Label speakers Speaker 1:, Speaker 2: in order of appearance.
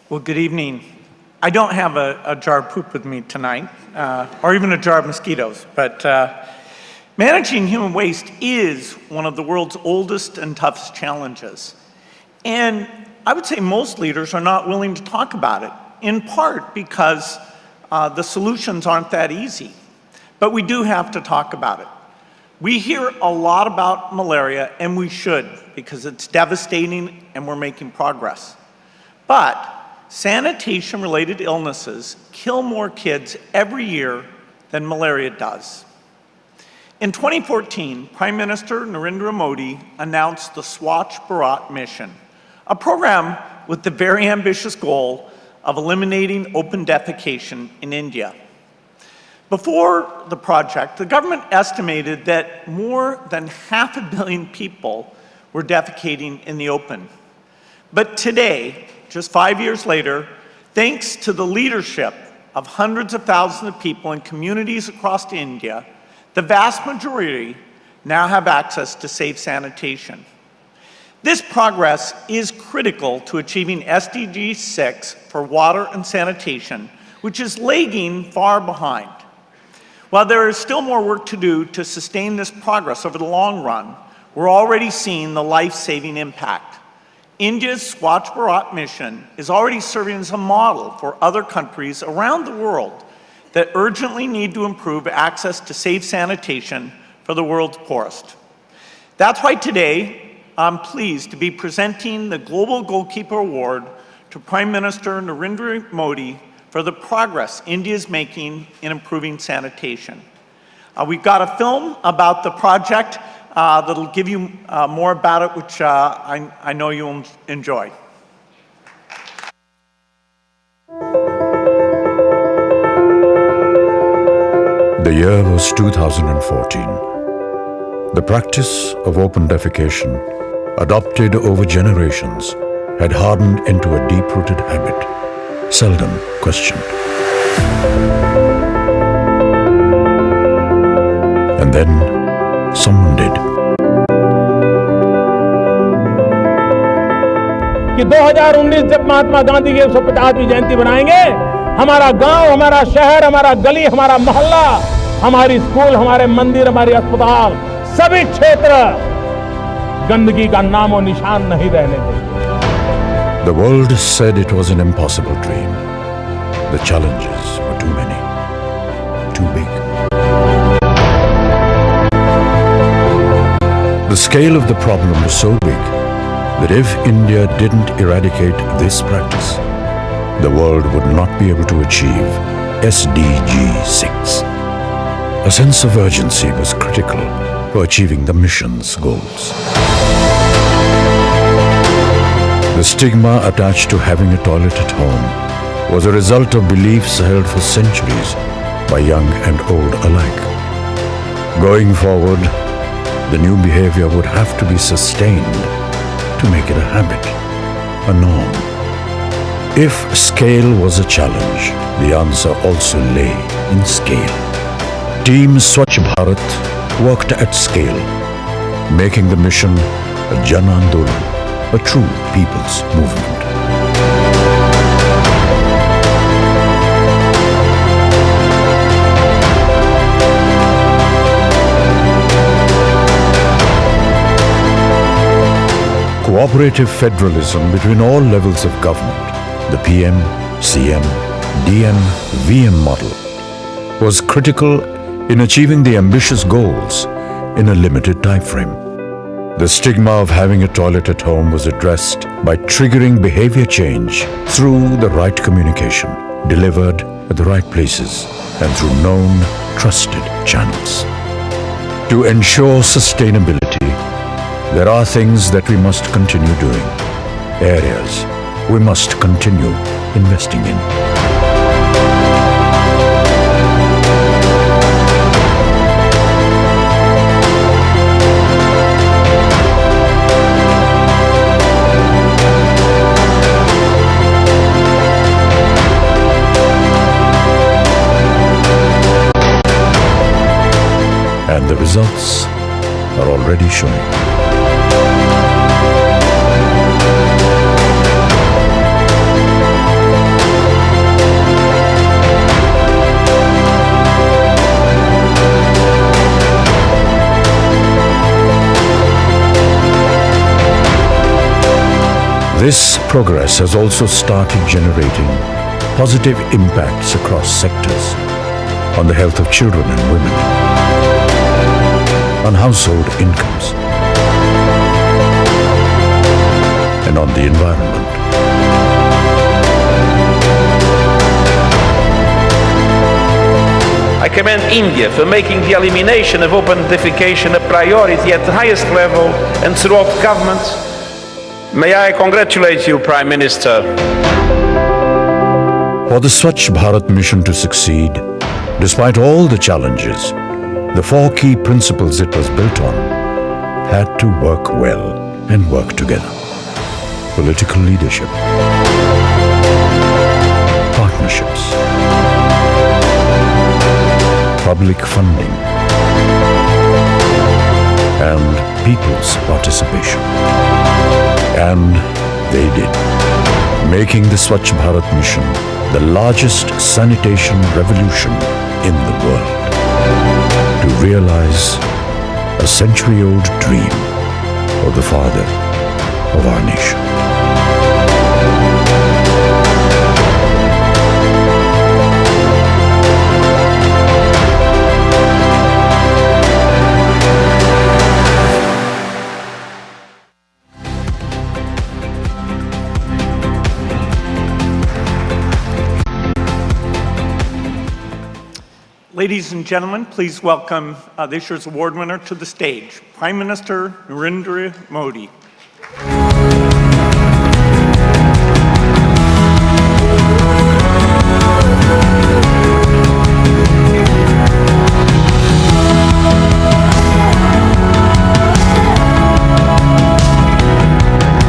Speaker 1: Well, good evening. I don't have a jar of poop with me tonight, or even a jar of mosquitoes, but managing human waste is one of the world's oldest and toughest challenges. And I would say most leaders are not willing to talk about it, in part because the solutions aren't that easy. But we do have to talk about it. We hear a lot about malaria, and we should, because it's devastating and we're making progress. But sanitation-related illnesses kill more kids every year than malaria does. In 2014, Prime Minister Narendra Modi announced the Swachh Bharat mission, a program with the very ambitious goal of eliminating open defecation in India. Before the project, the government estimated that more than 500 million people were defecating in the open. But today, just 5 years later, thanks to the leadership of hundreds of thousands of people in communities across India, the vast majority now have access to safe sanitation. This progress is critical to achieving SDG 6 for water and sanitation, which is lagging far behind. While there is still more work to do to sustain this progress over the long run, we're already seeing the life-saving impact. India's Swachh Bharat mission is already serving as a model for other countries around the world that urgently need to improve access to safe sanitation for the world's poorest. That's why today I'm pleased to be presenting the Global Goalkeeper Award to Prime Minister Narendra Modi for the progress India is making in improving sanitation. We've got a film about the project that'll give you more about it, which I know you'll enjoy.
Speaker 2: The year was 2014. The practice of open defecation, adopted over generations, had hardened into a deep-rooted habit, seldom questioned. And then someone did.
Speaker 3: कि 2019 जब महात्मा गांधी की 150वीं जयंती बनाएंगे, हमारा गांव, हमारा शहर, हमारा गली, हमारा मोहल्ला, हमारी स्कूल, हमारे मंदिर, हमारे अस्पताल, सभी क्षेत्र गंदगी का नामो निशान नहीं रहने देंगे.
Speaker 2: The world said it was an impossible dream. The challenges were too many, too big. The scale of the problem was so big that if India didn't eradicate this practice, the world would not be able to achieve SDG 6. A sense of urgency was critical for achieving the mission's goals. The stigma attached to having a toilet at home was a result of beliefs held for centuries by young and old alike. Going forward, the new behavior would have to be sustained to make it a habit, a norm. If scale was a challenge, the answer also lay in scale. Team Swachh Bharat worked at scale, making the mission a Jan Andolan, a true people's movement. Cooperative federalism between all levels of government, the PM, CM, DM, VM model, was critical in achieving the ambitious goals in a limited time frame. The stigma of having a toilet at home was addressed by triggering behavior change through the right communication, delivered at the right places, and through known, trusted channels. To ensure sustainability, there are things that we must continue doing, areas we must continue investing in. And the results are already showing. This progress has also started generating positive impacts across sectors on the health of children and women, on household incomes, and on the environment.
Speaker 4: I commend India for making the elimination of open defecation a priority at the highest level and throughout government. May I congratulate you, Prime Minister.
Speaker 2: For the Swachh Bharat mission to succeed, despite all the challenges, the 4 key principles it was built on had to work well and work together. Political leadership, partnerships, public funding, and people's participation. And they did, making the Swachh Bharat mission the largest sanitation revolution in the world, to realize a century-old dream of the father of our nation.
Speaker 1: Ladies and gentlemen, please welcome this year's award winner to the stage, Prime Minister Narendra Modi.